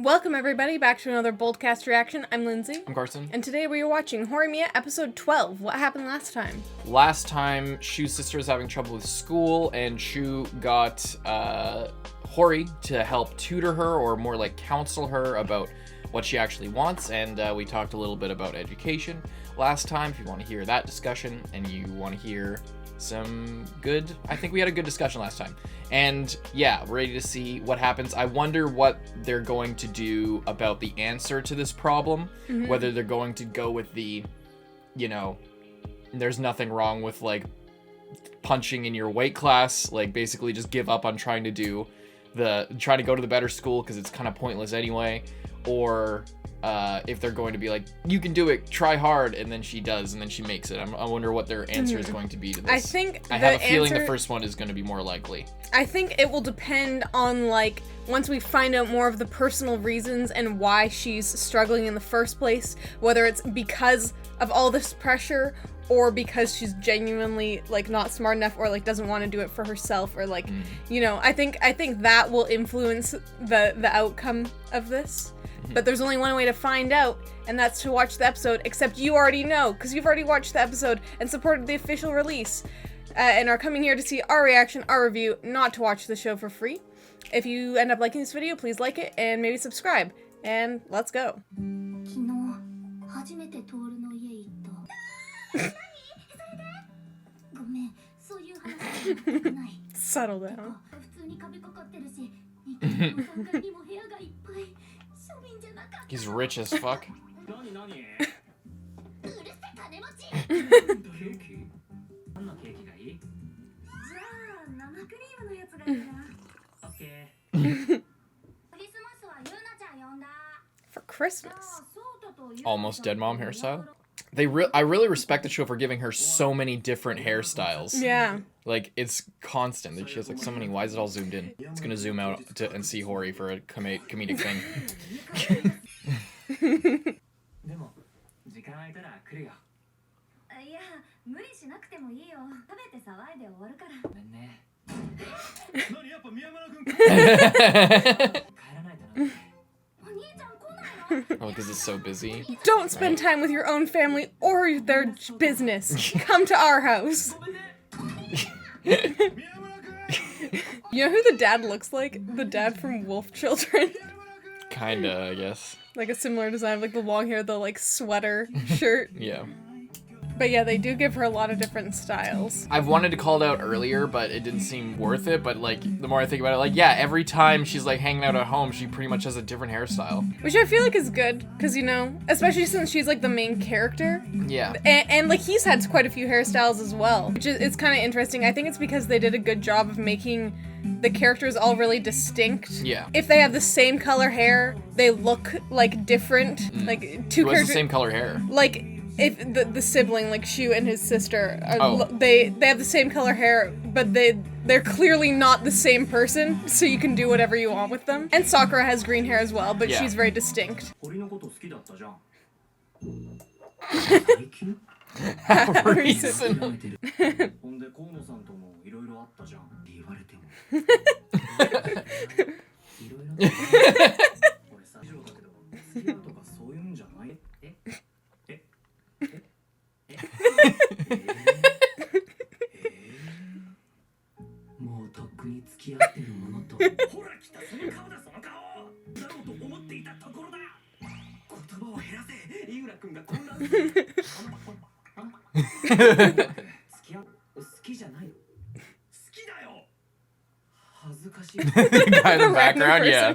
Welcome everybody back to another Boldcast reaction. I'm Lindsay. I'm Carson. And today we are watching Horimiya episode 12. What happened last time? Last time, Shu's sister was having trouble with school, and Shu got Hori to help tutor her, or more like counsel her about what she actually wants, and we talked a little bit about education last time. If you want to hear that discussion, and you want to hear some good, I think we had a good discussion last time. And yeah, ready to see what happens. I wonder what they're going to do about the answer to this problem. Whether they're going to go with the, you know, there's nothing wrong with like punching in your weight class, like basically just give up on trying to go to the better school because it's kind of pointless anyway, or if they're going to be like, you can do it, try hard, and then she does, and then she makes it. I wonder what their answer is going to be to this. I have a feeling the first one is going to be more likely. I think it will depend on, like, once we find out more of the personal reasons and why she's struggling in the first place, whether it's because of all this pressure or because she's genuinely, like, not smart enough or, like, doesn't want to do it for herself, or, like, you know, I think that will influence the outcome of this. But there's only one way to find out, and that's to watch the episode, except you already know, because you've already watched the episode and supported the official release, and are coming here to see our reaction, our review, not to watch the show for free. If you end up liking this video, please like it, and maybe subscribe, and let's go. Settle down. He's rich as fuck. For Christmas. Almost dead mom hairstyle. I really respect the show for giving her so many different hairstyles. Yeah. Like, it's constant. That she has like so many. Why is it all zoomed in? It's gonna zoom out and see Hori for a comedic thing. Oh, because it's so busy. Don't spend time with your own family or their business. Come to our house. You know who the dad looks like? The dad from Wolf Children. Kinda, I guess. Like a similar design, like the long hair, the like sweater shirt. Yeah. But yeah, they do give her a lot of different styles. I've wanted to call it out earlier, but it didn't seem worth it. But like, the more I think about it, like, yeah, every time she's like hanging out at home, she pretty much has a different hairstyle. Which I feel like is good, because, you know, especially since she's like the main character. Yeah. And like he's had quite a few hairstyles as well, which is, it's kind of interesting. I think it's because they did a good job of making the characters all really distinct. Yeah. If they have the same color hair, they look like different. Like two Who has characters. the same color hair? Like if the sibling, like Shu and his sister, they have the same color hair, but they're clearly not the same person, so you can do whatever you want with them. And Sakura has green hair as well, but she's very distinct. How recent. The guy in the background, yeah.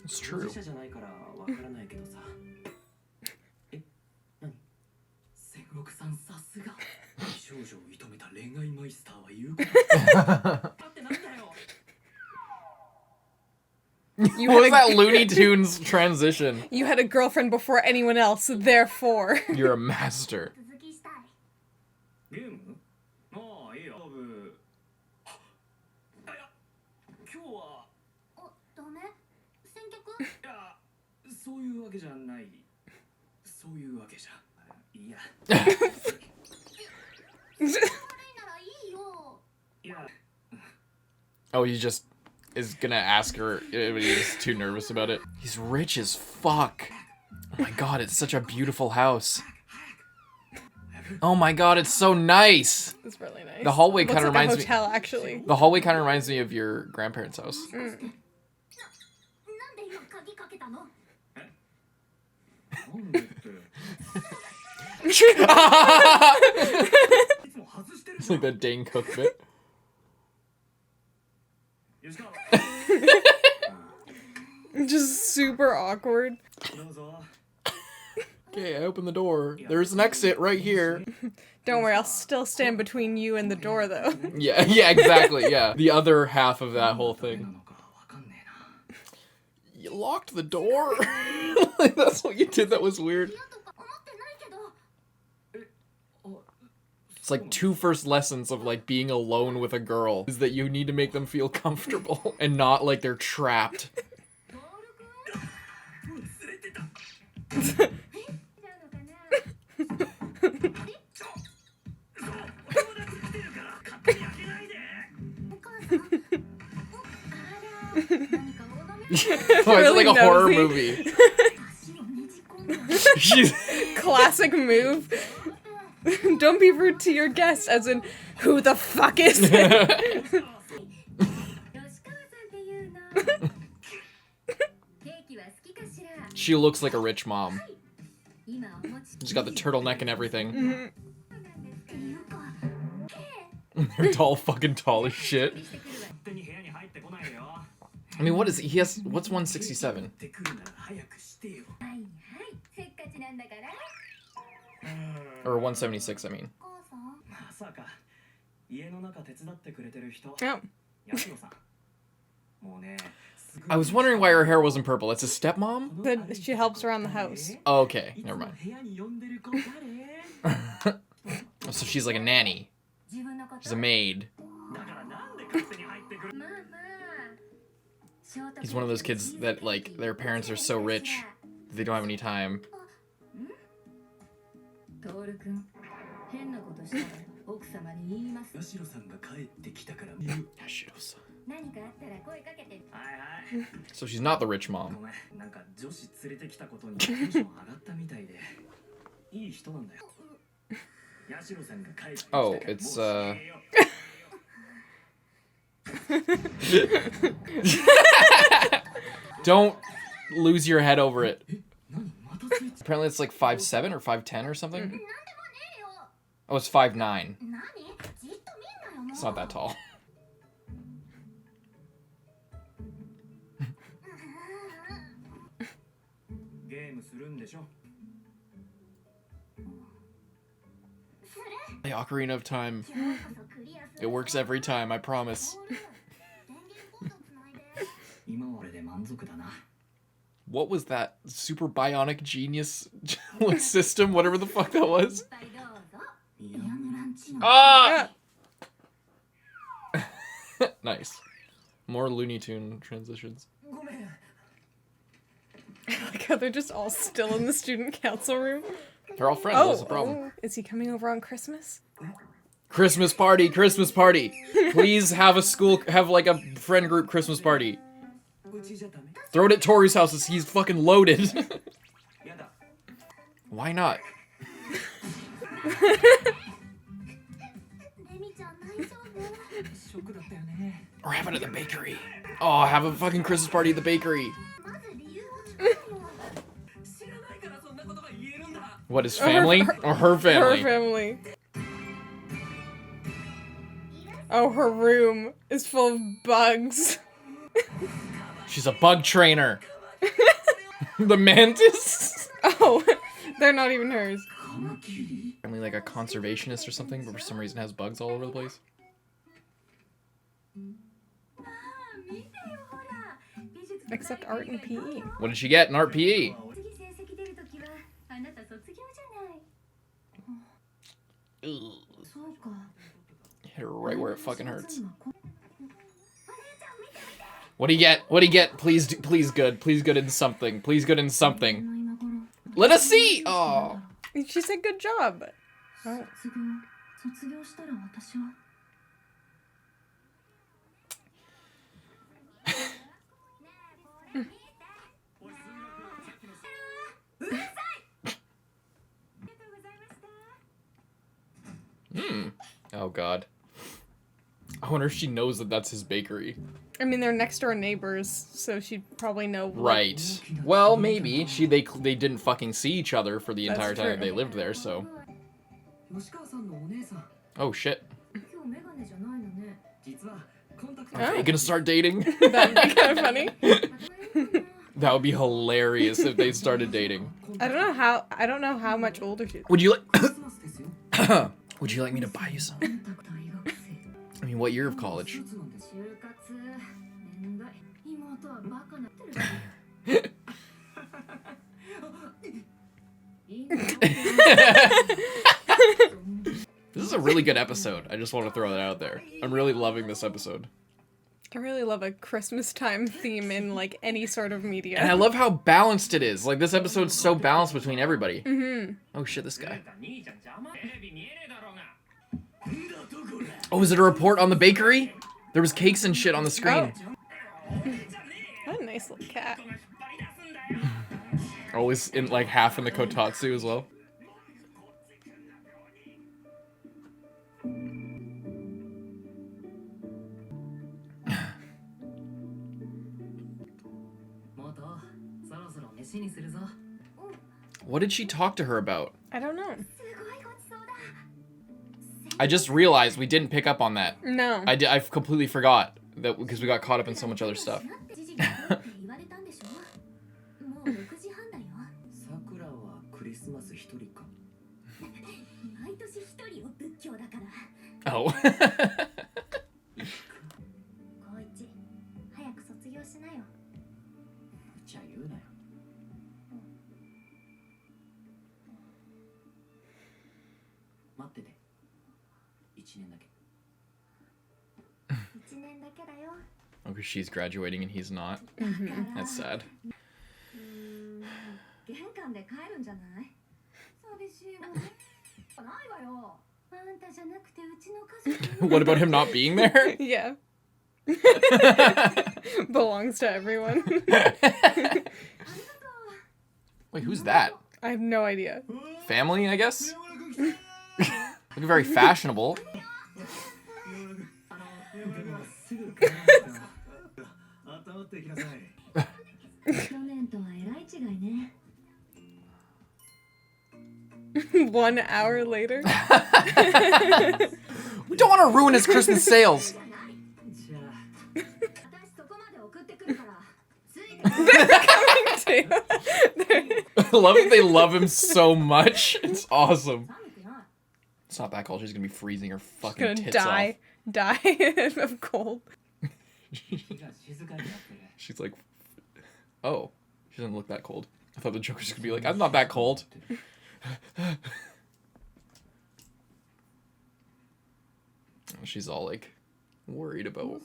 It's true. What was that Looney Tunes transition? You had a girlfriend before anyone else, therefore. You're a master. Oh, he just is gonna ask her, but he's too nervous about it. He's rich as fuck. Oh my god, it's such a beautiful house. Oh my god, it's so nice. It's really nice. The hallway kind of like reminds a hotel, actually. The hallway kind of reminds me of your grandparents' house. Mm. It's like that Dane Cook bit. Just super awkward. Okay, I open the door. There's an exit right here. Don't worry, I'll still stand between you and the door, though. Yeah, exactly, yeah. The other half of that whole thing. You locked the door? Like, that's what you did? That was weird. It's like 2 first lessons of like being alone with a girl is that you need to make them feel comfortable and not like they're trapped. Oh, it's like a horror movie. She's classic move. Don't be rude to your guest, as in, who the fuck is it? She looks like a rich mom. She's got the turtleneck and everything. Mm-hmm. They're tall, fucking tall as shit. I mean, what is he has? What's 167? Or 176, I mean. Oh. I was wondering why her hair wasn't purple. It's a stepmom? Then she helps around the house. Oh, okay, never mind. So she's like a nanny. She's a maid. He's one of those kids that, like, their parents are so rich that they don't have any time. So she's not the rich mom. Oh, it's Don't lose your head over it. Apparently it's like 5'7" or 5'10" or something. Oh, it's 5'9". It's not that tall. The Ocarina of Time. It works every time, I promise. What was that? Super bionic genius system? Whatever the fuck that was. Ah! Nice. More Looney Tune transitions. I like how they're just all still in the student council room. They're all friends, what's the problem? Oh, is he coming over on Christmas? Christmas party, Christmas party. Please have like a friend group Christmas party. Throw it at Tori's house, he's fucking loaded. Why not? Or have it at the bakery. Oh, have a fucking Christmas party at the bakery. What, his family? Or her family? Her family. Oh, her room is full of bugs. She's a bug trainer. The mantis? Oh, they're not even hers. Apparently like a conservationist or something, but for some reason has bugs all over the place. Except art and PE. What did she get in art PE? Ugh. Hit her right where it fucking hurts. What do you get? What do you get? Please good. Please good in something. Please good in something. Let us see! Oh. She said good job. Oh. Oh, God. I wonder if she knows that that's his bakery. I mean, they're next door neighbors, so she'd probably know. Like, right. Well, maybe. They didn't fucking see each other for the entire time true. that they lived there, so. Oh, shit. Are they gonna start dating? That'd be kind of funny. That would be hilarious if they started dating. I don't know how much older she is. Would you like... Would you like me to buy you some? I mean, what year of college? This is a really good episode. I just want to throw that out there. I'm really loving this episode. I really love a Christmas time theme in like any sort of media. And I love how balanced it is. Like, this episode's so balanced between everybody. Mm-hmm. Oh shit, this guy. Oh, is it a report on the bakery? There was cakes and shit on the screen. What a nice little cat. Always in like half in the kotatsu as well. What did she talk to her about? I don't know. I just realized we didn't pick up on that. No. I completely forgot that because we got caught up in so much other stuff. Oh. Okay, she's graduating and he's not. Mm-hmm. That's sad. What about him not being there? Yeah. Belongs to everyone. Wait, who's that? I have no idea. Family, I guess? Looking very fashionable. One hour later. We don't want to ruin his Christmas sales. I love that they love him so much. It's awesome. It's not that cold. She's gonna be freezing her fucking tits off. Die of cold. She's like, oh, she doesn't look that cold. I thought the joke was just gonna be like, I'm not that cold. She's all like worried about.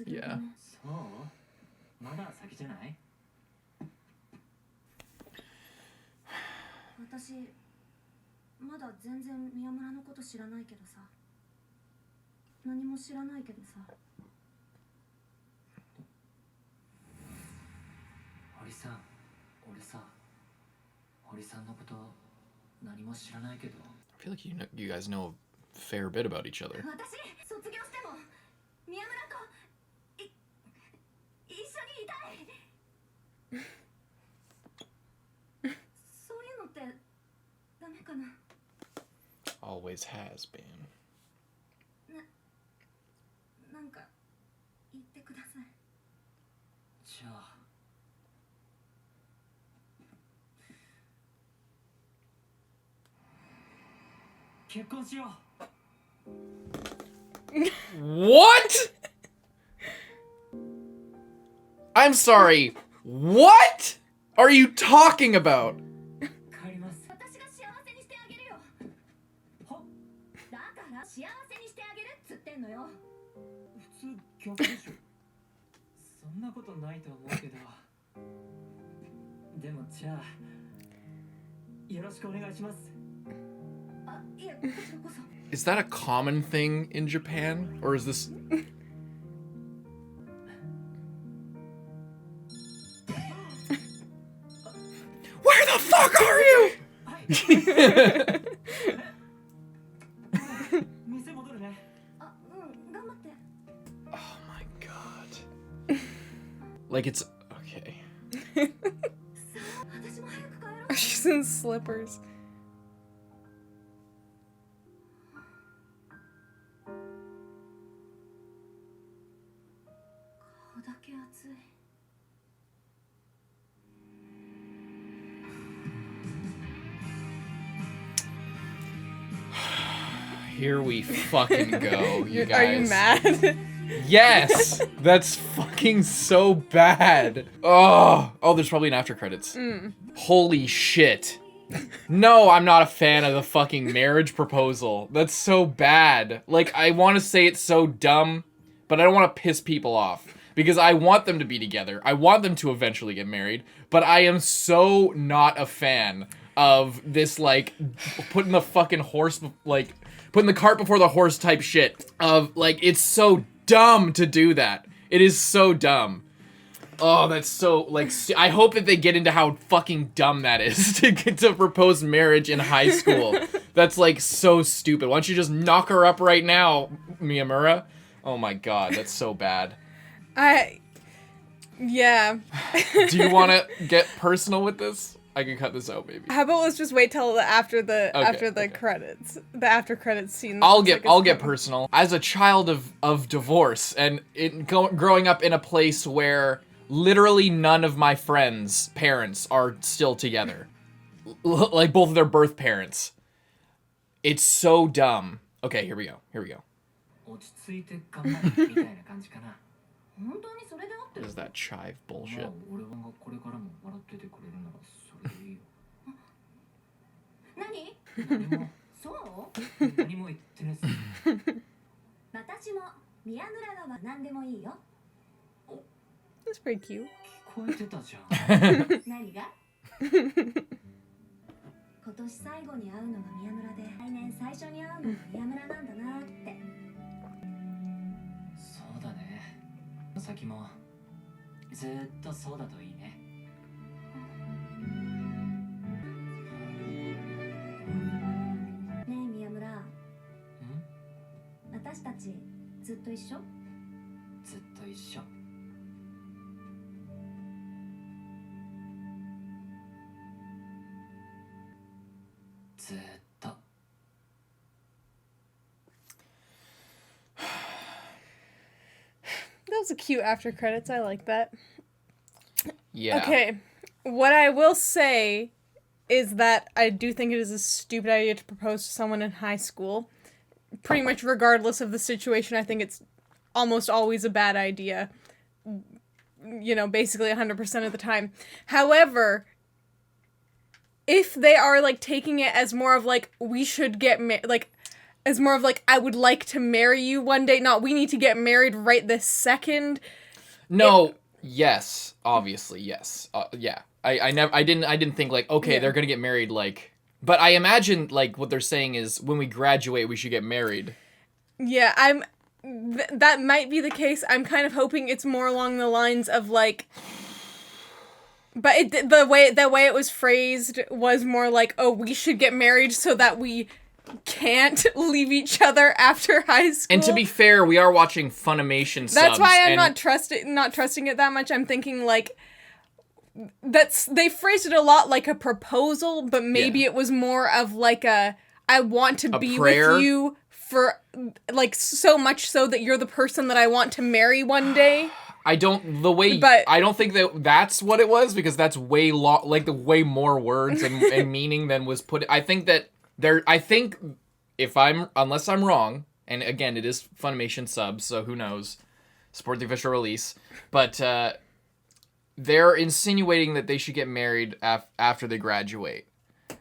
Yeah. I feel like you guys know a fair bit about each other. Always has been. What? I'm sorry. What are you talking about? Is that a common thing in Japan? Or is this... Where the fuck are you? Oh my god. Like it's... Okay. She's in slippers. Here we fucking go, you guys. Are you mad? Yes! That's fucking so bad. Oh, there's probably an after credits. Holy shit. No, I'm not a fan of the fucking marriage proposal. That's so bad. Like, I want to say it's so dumb, but I don't want to piss people off. Because I want them to be together. I want them to eventually get married. But I am so not a fan of this, like, putting the fucking horse, like... putting the cart before the horse type shit. Of, like, it's so dumb to do that. It is so dumb. Oh, that's so, like, I hope that they get into how fucking dumb that is to get to propose marriage in high school. That's, like, so stupid. Why don't you just knock her up right now, Miyamura? Oh my god, that's so bad. Yeah. Do you want to get personal with this? I can cut this out, maybe. How about let's just wait till after the credits, the after credits scene. I'll get personal. As a child of divorce and growing up in a place where literally none of my friends' parents are still together, like both of their birth parents, it's so dumb. Okay, here we go. What is that chive bullshit? 何？そう？何も言ってね。私も宮村が何でもいいよ。 That's pretty cute. 聞こえてたじゃん。何が？今年最後に会うのが宮村で、来年最初に会うのが宮村なんだなって。そうだね。先もずっとそうだといいね。 私たちずっと一緒？ずっと一緒。ずっと。 That was a cute after credits. I like that. Yeah. Okay. What I will say is that I do think it is a stupid idea to propose to someone in high school. Pretty much regardless of the situation, I think it's almost always a bad idea. You know, basically 100% of the time. However, if they are, like, taking it as more of, like, we should get like, as more of, like, I would like to marry you one day, not we need to get married right this second. No, yes, obviously, yes. Yeah. I didn't think, like, okay, they're gonna get married, like... But I imagine, like, what they're saying is, when we graduate, we should get married. Yeah, that might be the case. I'm kind of hoping it's more along the lines of, like... But the way it was phrased was more like, oh, we should get married so that we can't leave each other after high school. And to be fair, we are watching Funimation subs. That's why I'm not trusting it that much. I'm thinking, like... they phrased it a lot like a proposal, but maybe it was more of like I want to be with you for like so much so that you're the person that I want to marry one day. I don't think that's what it was, because that's way way more words and meaning than was put. I think unless I'm wrong, and again, it is Funimation subs, so who knows, support the official release, but they're insinuating that they should get married after they graduate,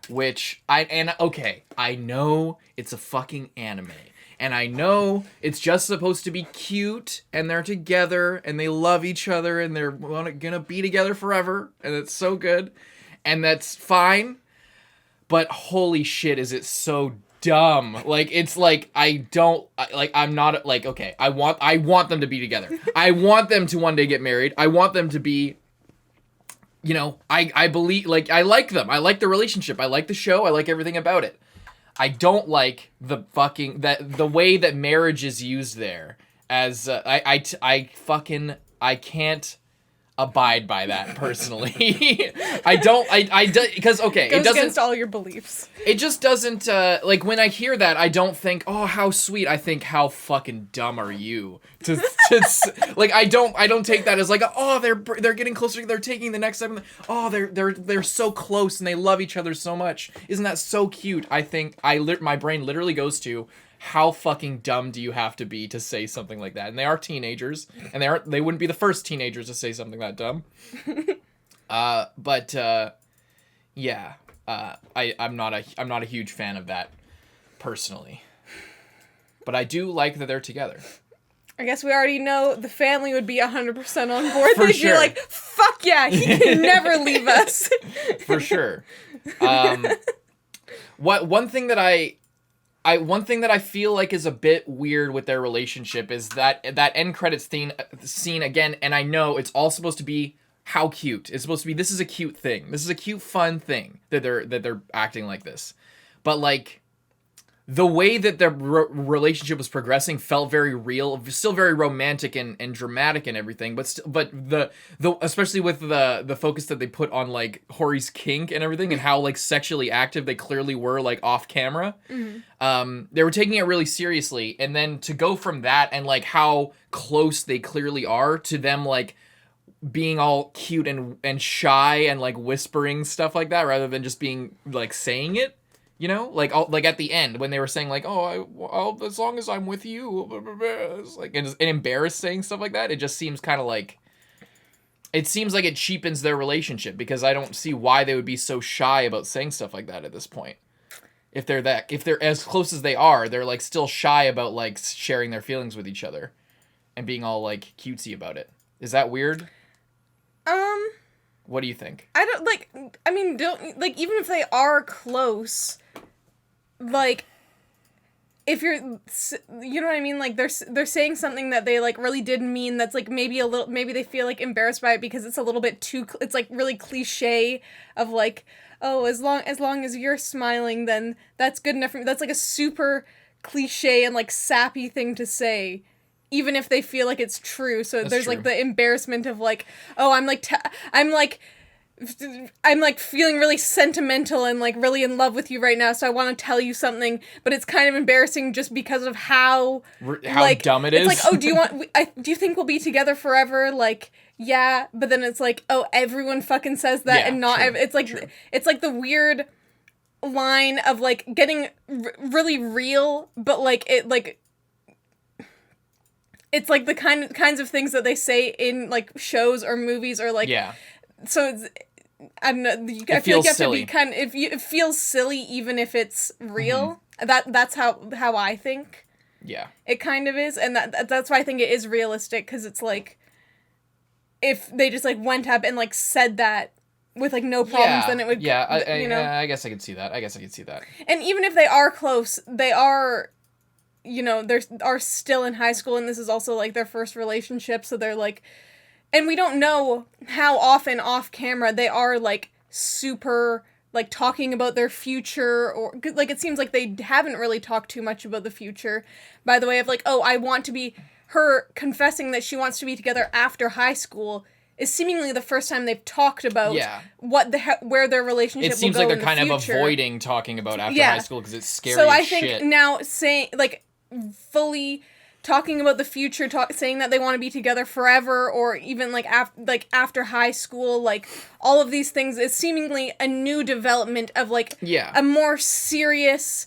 which I know it's a fucking anime, and I know it's just supposed to be cute, and they're together, and they love each other, and they're gonna be together forever, and it's so good, and that's fine, but holy shit, is it so dumb. Like, it's like, I'm not, like, okay, I want them to be together. I want them to one day get married. I want them to be, you know, I believe, like, I like them. I like the relationship. I like the show. I like everything about it. I don't like the way that marriage is used there as, I can't abide by that personally. Because okay, Goes it doesn't against all your beliefs. It just doesn't like, when I hear that, I don't think, oh, how sweet. I think, how fucking dumb are you to like, I don't take that as like, oh, they're getting closer, they're taking the next step, oh, they're so close and they love each other so much, isn't that so cute? I think my brain literally goes to, how fucking dumb do you have to be to say something like that? And they are teenagers, and they wouldn't be the first teenagers to say something that dumb. Yeah, I'm not a huge fan of that personally, but I do like that they're together. I guess we already know the family would be 100% on board. For They'd sure. be like, fuck yeah, he can never leave us. For sure. One thing that I feel like is a bit weird with their relationship is that end credits scene again, and I know it's all supposed to be how cute. It's supposed to be, this is a cute thing. This is a cute, fun thing that they're acting like this. But like, the way that their relationship was progressing felt very real, still very romantic and dramatic and everything, but the especially with the focus that they put on like Hori's kink and everything, and how like sexually active they clearly were, like, off camera. Mm-hmm. They were taking it really seriously, and then to go from that and like how close they clearly are to them like being all cute and shy and like whispering stuff like that, rather than just being like saying it. You know, like at the end when they were saying like, oh, I'll as long as I'm with you, blah, blah, blah. It's like, and embarrassed saying stuff like that. It just seems kind of like, it seems like it cheapens their relationship, because I don't see why they would be so shy about saying stuff like that at this point. If they're as close as they are, they're like still shy about like sharing their feelings with each other and being all like cutesy about it. Is that weird? What do you think? I don't like, I mean, don't, like, even if they are close, like, if you're, you know what I mean? Like, they're saying something that they, like, really did mean, that's, like, maybe they feel, like, embarrassed by it because it's a little bit too, it's, like, really cliche of, like, oh, as long as you're smiling, then that's good enough for me. That's, like, a super cliche and, like, sappy thing to say, even if they feel like it's true. So there's true. Like, the embarrassment of, like, oh, I'm feeling really sentimental and, like, really in love with you right now, so I want to tell you something, but it's kind of embarrassing just because of how like, dumb it is. It's like, oh, do you think we'll be together forever? Like, yeah, but then it's like, oh, everyone fucking says that, yeah, and not, true, it's like, true. It's like the weird line of, like, getting really real, but, like, it, like, it's like the kinds of things that they say in, like, shows or movies, or, like, yeah. So it's, I don't know, I feel like you have silly. To be kind of, it feels silly even if it's real. Mm-hmm. That's how I think. Yeah. It kind of is, and that's why I think it is realistic, because it's like, if they just, like, went up and, like, said that with, like, no problems, then it would, yeah, you know. I guess I could see that. And even if they are close, they are, you know, they are still in high school, and this is also, like, their first relationship, so they're, like, and we don't know how often off camera they are, like, super, like, talking about their future, or, like, it seems like they haven't really talked too much about the future, by the way of, like, oh, I want to be, her confessing that she wants to be together after high school is seemingly the first time they've talked about where their relationship will go in the future. It seems like they're kind of avoiding talking about after high school, because it's scary as shit. So I think now saying, like, fully talking about the future, saying that they want to be together forever, or even, like, after high school, like, all of these things is seemingly a new development of, like, a more serious,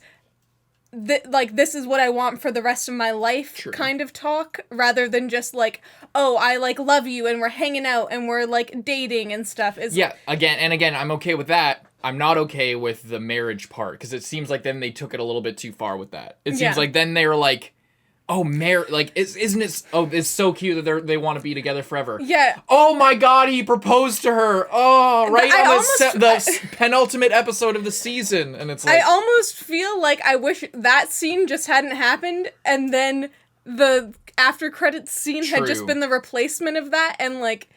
like, this is what I want for the rest of my life kind of talk, rather than just, like, oh, I, like, love you, and we're hanging out, and we're, like, dating and stuff. Again, I'm okay with that. I'm not okay with the marriage part, because it seems like then they took it a little bit too far with that. It seems like then they were like, Oh, like, isn't it? Oh, it's so cute that they want to be together forever. Yeah. Oh my God, he proposed to her. Oh, right on the penultimate episode of the season, and it's like, I almost feel like I wish that scene just hadn't happened, and then the after credits scene had just been the replacement of that, and like,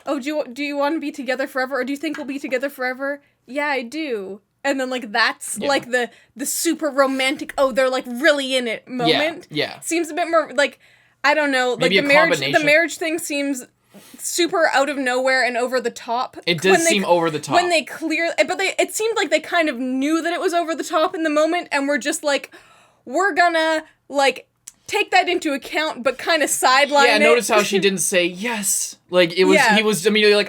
oh, do you want to be together forever, or do you think we'll be together forever? Yeah, I do. And then, like, that's, like, the super romantic, oh, they're, like, really in it moment. Yeah. Seems a bit more, like, I don't know. Like, maybe the marriage thing seems super out of nowhere and over the top. It does seem over the top. When they it seemed like they kind of knew that it was over the top in the moment, and were just like, we're gonna, like, take that into account, but kind of sideline it. Yeah, notice how she didn't say yes. Like, he was immediately like,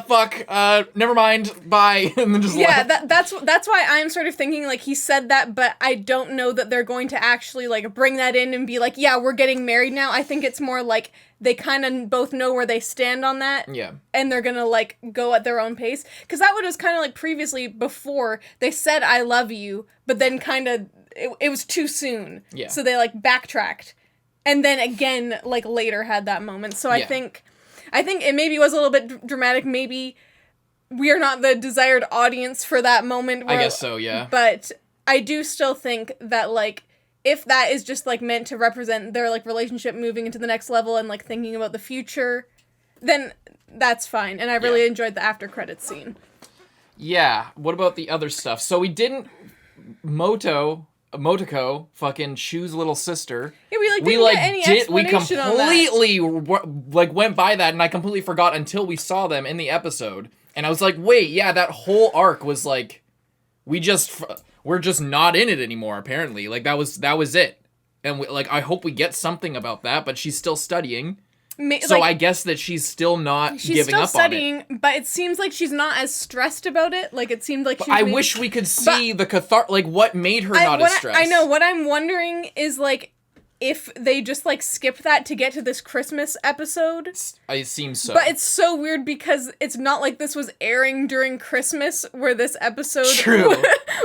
fuck, never mind, bye, and then just left. That's why I'm sort of thinking, like, he said that, but I don't know that they're going to actually, like, bring that in and be like, yeah, we're getting married now. I think it's more like they kind of both know where they stand on that. Yeah. And they're gonna, like, go at their own pace. Because that was kind of like previously, before, they said, I love you, but then kind of, it was too soon. Yeah. So they, like, backtracked. And then again, like, later had that moment. So I think it maybe was a little bit dramatic. Maybe we are not the desired audience for that moment. I guess so, yeah. But I do still think that, like, if that is just, like, meant to represent their, like, relationship moving into the next level and, like, thinking about the future, then that's fine. And I really enjoyed the after credits scene. Yeah. What about the other stuff? So we didn't... Motoko, fucking Shu's little sister. Yeah, we didn't get any explanation on that. We completely went by that, and I completely forgot until we saw them in the episode. And I was like, wait, yeah, that whole arc was like, we're just not in it anymore, apparently. Like, that was it. And I hope we get something about that, but she's still studying. So I guess that she's still not giving up studying, on it. But it seems like she's not as stressed about it. Like, it seemed like I wish we could see what made her not as stressed. I know, what I'm wondering is, like, if they just, like, skip that to get to this Christmas episode. It seems so. But it's so weird because it's not like this was airing during Christmas, where this episode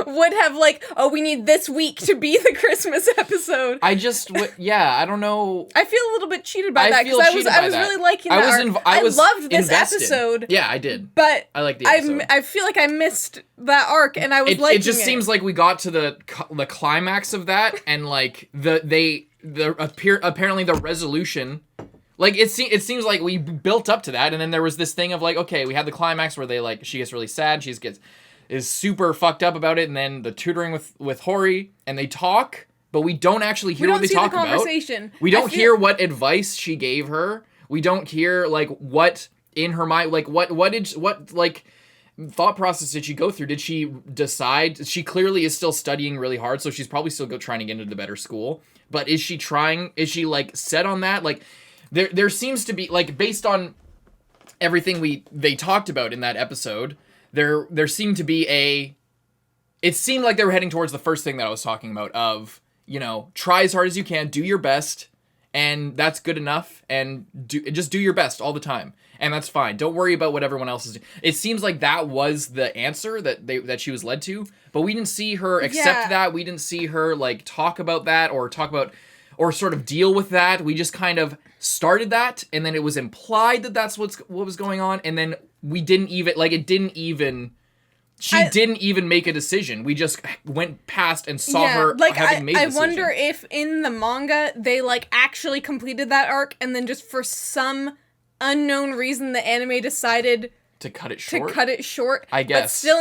would have, like, oh, we need this week to be the Christmas episode. I don't know. I feel a little bit cheated by that, because I was really liking that I loved this episode. Yeah, I did. But I liked the episode. I feel like I missed that arc, and I was liking it. It just seems like we got to the climax of that, and, like, apparently the resolution, like, it seems like we built up to that, and then there was this thing of, like, okay, we had the climax where she gets really sad, is super fucked up about it, and then the tutoring with Hori, and they talk, but we don't actually hear what they talk about. We don't hear what advice she gave her. We don't hear, like, what in her mind, like, what thought process did she go through? Did she decide? She clearly is still studying really hard, so she's probably still trying to get into the better school. But is she, like, set on that? Like, there seems to be, like, based on everything they talked about in that episode, there seemed to be it seemed like they were heading towards the first thing that I was talking about of, you know, try as hard as you can, do your best, and that's good enough, and just do your best all the time. And that's fine. Don't worry about what everyone else is doing. It seems like that was the answer that she was led to, but we didn't see her accept that. We didn't see her, like, talk about that or sort of deal with that. We just kind of started that, and then it was implied that that's what was going on, and then we didn't even, like, she didn't even make a decision. We just went past and saw her, like, having made a decision. I wonder if in the manga they, like, actually completed that arc, and then just for some unknown reason the anime decided to cut it short. I guess. But still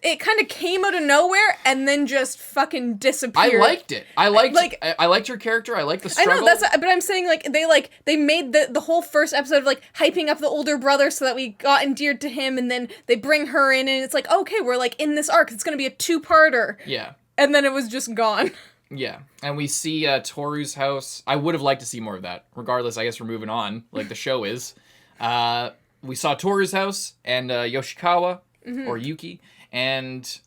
it kind of came out of nowhere and then just fucking disappeared. I liked it. I liked her character. I liked the struggle. I know, but I'm saying, they made the whole first episode of, like, hyping up the older brother so that we got endeared to him, and then they bring her in, and it's like, okay, we're, like, in this arc. It's gonna be a 2-parter. Yeah. And then it was just gone. Yeah, and we see Toru's house. I would have liked to see more of that. Regardless, I guess we're moving on, like the show is. We saw Toru's house and Yoshikawa, or Yuki, and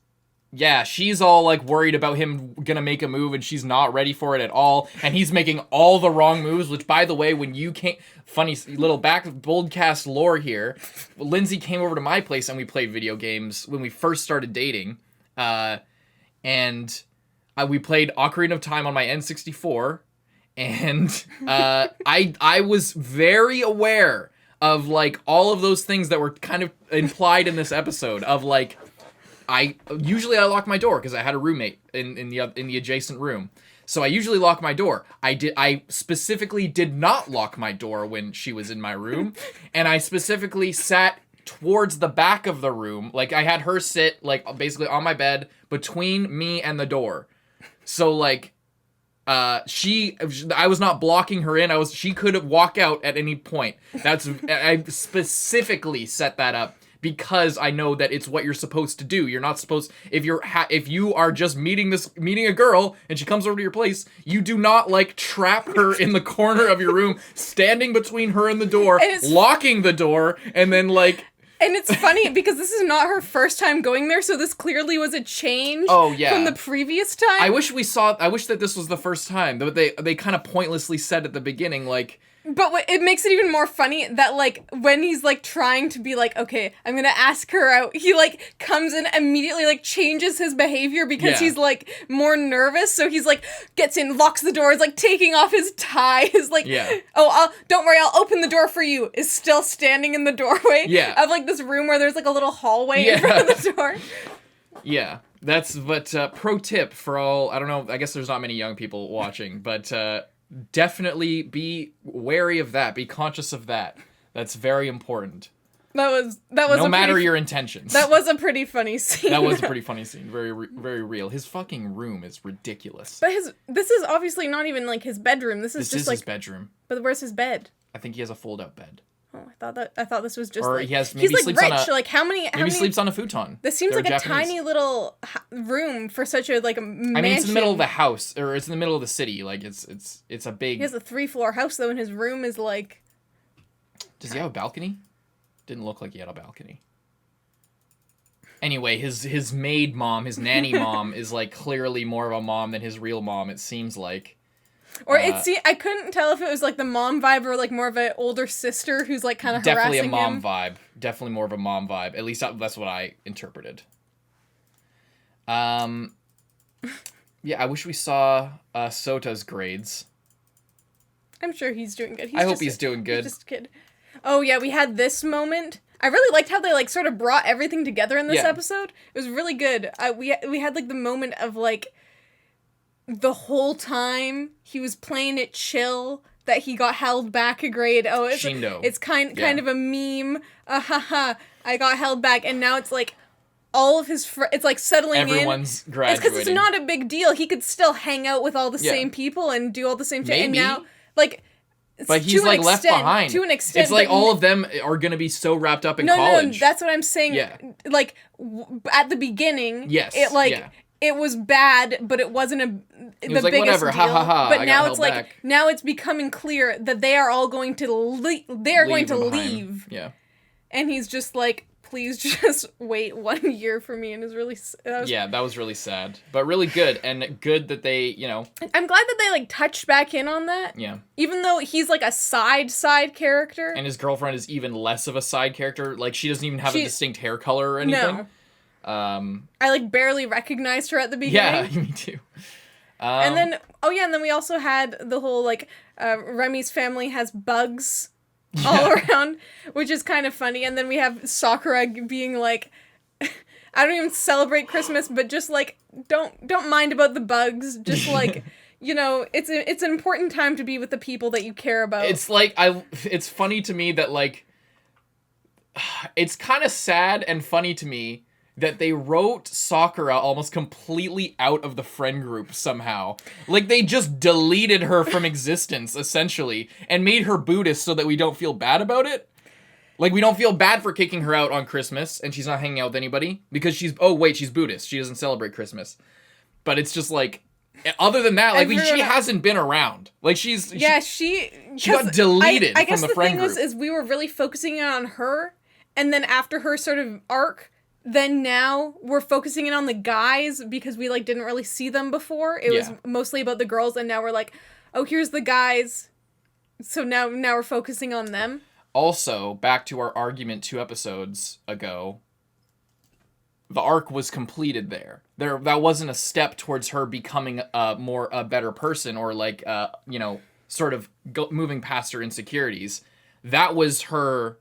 yeah, she's all, like, worried about him gonna make a move, and she's not ready for it at all, and he's making all the wrong moves, which, by the way, when you came... Funny little boldcast lore here, Lindsay came over to my place, and we played video games when we first started dating, and... we played Ocarina of Time on my N64, and I was very aware of like all of those things that were kind of implied in this episode of like I lock my door because I had a roommate in the adjacent room. So I usually lock my door. I specifically did not lock my door when she was in my room, and I specifically sat towards the back of the room. Like I had her sit like basically on my bed between me and the door. So like I was not blocking her in. She could walk out at any point. I specifically set that up because I know that it's what you're supposed to do. You're not supposed, if you are just meeting a girl and she comes over to your place, you do not like trap her in the corner of your room, standing between her and the door, locking the door, and then like. And it's funny because this is not her first time going there, so this clearly was a change from the previous time. I wish that this was the first time, but they kind of pointlessly said at the beginning, like. But it makes it even more funny that, like, when he's, like, trying to be like, okay, I'm gonna ask her out, he, like, comes in immediately, like, changes his behavior because he's, like, more nervous. So he's, like, gets in, locks the door, is, like, taking off his tie, is, like, don't worry, I'll open the door for you, is still standing in the doorway of, like, this room where there's, like, a little hallway in front of the door. Yeah. But pro tip for all, I don't know, I guess there's not many young people watching, but, definitely be wary of that. Be conscious of that. That's very important. That was no matter your intentions. That was a pretty funny scene. That was a pretty funny scene. Very very real. His fucking room is ridiculous. But this is obviously not even like his bedroom. This is just like his bedroom. But where's his bed? I think he has a fold-out bed. Oh, I thought this was just or like he's like sleeps rich. on a, like how many sleeps on a futon. This seems like a tiny little room for such a like a mansion. I mean, it's in the middle of the house, or it's in the middle of the city. Like it's a big. He has a 3-floor house though, and his room is like. Does he have a balcony? Didn't look like he had a balcony. Anyway, his maid mom, his nanny mom, is like clearly more of a mom than his real mom. It seems like. Or I couldn't tell if it was like the mom vibe or like more of an older sister who's like kind of harassing him. Definitely a mom vibe. Definitely more of a mom vibe. At least that's what I interpreted. Yeah, I wish we saw Sota's grades. I'm sure he's doing good. I hope he's doing good. He's just a kid. Oh yeah, we had this moment. I really liked how they like sort of brought everything together in this episode. It was really good. We had like the moment of like. The whole time he was playing it chill that he got held back a grade. Oh, it's kind of a meme. I got held back, and now it's like all of his it's like settling Everyone's in. graduating. It's because it's not a big deal. He could still hang out with all the same people and do all the same shit. And now, like. But he's like left behind. To an extent. It's like all of them are gonna be so wrapped up in college. No, that's what I'm saying. Yeah. Like at the beginning. Yes. It like. Yeah. It was bad, but it wasn't the biggest whatever. deal. Ha. But now it's like now it's becoming clear that they are all going to leave. Yeah. And he's just like, please just wait 1 year for me, and it's really that was really sad, but really good, and good that they, you know. I'm glad that they like touched back in on that. Yeah. Even though he's like a side character, and his girlfriend is even less of a side character. Like she doesn't even have a distinct hair color or anything. No. I like barely recognized her at the beginning. Yeah, me too. And then we also had the whole like Remy's family has bugs all around, which is kind of funny. And then we have Sakura being like, I don't even celebrate Christmas, but just like don't mind about the bugs. Just like you know, it's an important time to be with the people that you care about. It's like it's funny to me that like it's kind of sad and funny to me that they wrote Sakura almost completely out of the friend group somehow. Like, they just deleted her from existence, essentially, and made her Buddhist so that we don't feel bad about it. Like, we don't feel bad for kicking her out on Christmas, and she's not hanging out with anybody, because she's Buddhist. She doesn't celebrate Christmas. But it's just, like, other than that, like, she hasn't been around. Like, she got deleted from the friend group. I guess the thing is we were really focusing on her, and then after her sort of arc, then now we're focusing in on the guys because we like didn't really see them before. It was mostly about the girls, and now we're like, oh, here's the guys. So now we're focusing on them. Also, back to our argument 2 episodes ago, the arc was completed there. That wasn't a step towards her becoming a better person, or like you know, sort of moving past her insecurities. That was her.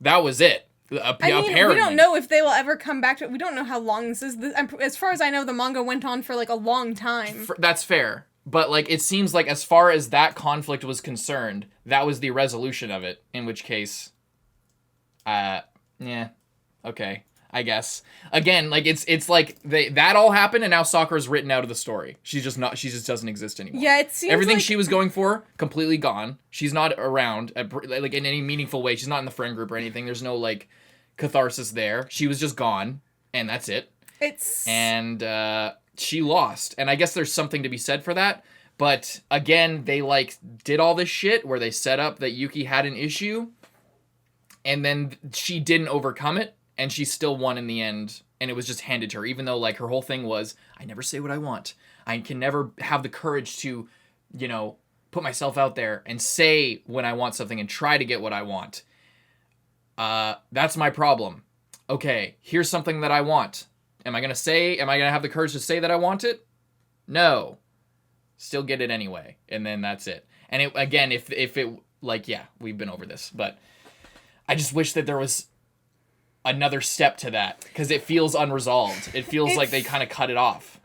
That was it. Apparently. We don't know if they will ever come back to it. We don't know how long this is. As far as I know, the manga went on for like a long time. That's fair. But like, it seems like as far as that conflict was concerned, that was the resolution of it. In which case, yeah, okay, I guess. Again, like it's like that all happened, and now Sakura's written out of the story. She's just not. She just doesn't exist anymore. Yeah, it seems everything like... she was going for completely gone. She's not around like in any meaningful way. She's not in the friend group or anything. There's no like catharsis there. She was just gone, and that's it. She lost, and I guess there's something to be said for that. But again, they like did all this shit where they set up that Yuki had an issue, and then she didn't overcome it, and she still won in the end, and it was just handed to her, even though like her whole thing was, I never say what I want. I can never have the courage to, you know, put myself out there and say when I want something and try to get what I want. That's my problem. Okay, here's something that I want. Am I going to have the courage to say that I want it? No. Still get it anyway. And then that's it. And it, again, if it, like, yeah, we've been over this, but I just wish that there was another step to that, because it feels unresolved. It feels like they kind of cut it off.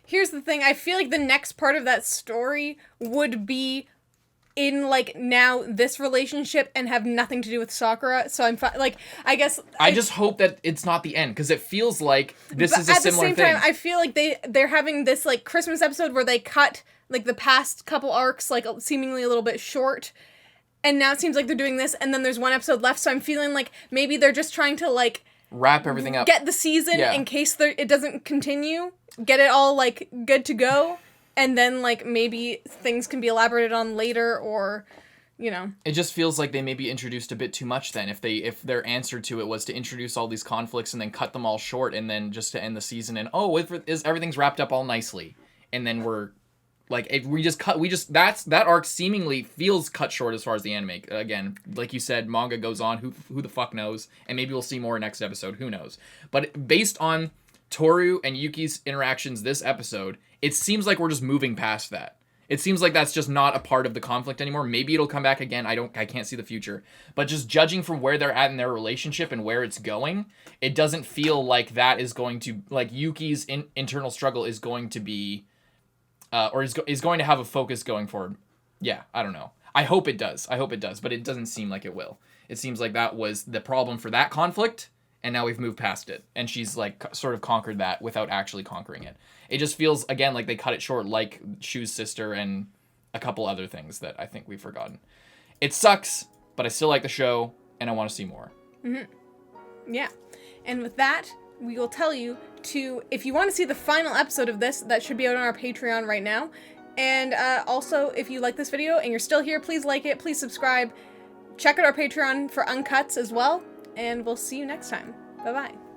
Here's the thing. I feel like the next part of that story would be in like now this relationship and have nothing to do with Sakura. So I'm like, I guess I just hope that it's not the end, because it feels like this is a similar thing. At the same time, I feel like they're having this like Christmas episode where they cut like the past couple arcs like seemingly a little bit short, and now it seems like they're doing this, and then there's one episode left. So I'm feeling like maybe they're just trying to like wrap everything up, get the season in case it doesn't continue, get it all like good to go. And then, like, maybe things can be elaborated on later, or, you know. It just feels like they maybe introduced a bit too much then. If their answer to it was to introduce all these conflicts and then cut them all short, and then just to end the season and, everything's wrapped up all nicely. And then we're, like, that arc seemingly feels cut short as far as the anime. Again, like you said, manga goes on, who the fuck knows? And maybe we'll see more next episode, who knows? But based on Toru and Yuki's interactions this episode, it seems like we're just moving past that. It seems like that's just not a part of the conflict anymore. Maybe it'll come back again. I can't see the future. But just judging from where they're at in their relationship and where it's going, it doesn't feel like that is going to, like, Yuki's internal struggle is going to be, or is going to have a focus going forward. Yeah, I don't know. I hope it does, but it doesn't seem like it will. It seems like that was the problem for that conflict, and now we've moved past it. And she's, like, sort of conquered that without actually conquering it. It just feels, again, like they cut it short, like Shu's sister and a couple other things that I think we've forgotten. It sucks, but I still like the show, and I want to see more. Mm-hmm. Yeah. And with that, we will tell you if you want to see the final episode of this, that should be out on our Patreon right now. And also, if you like this video and you're still here, please like it, please subscribe. Check out our Patreon for uncuts as well, and we'll see you next time. Bye-bye.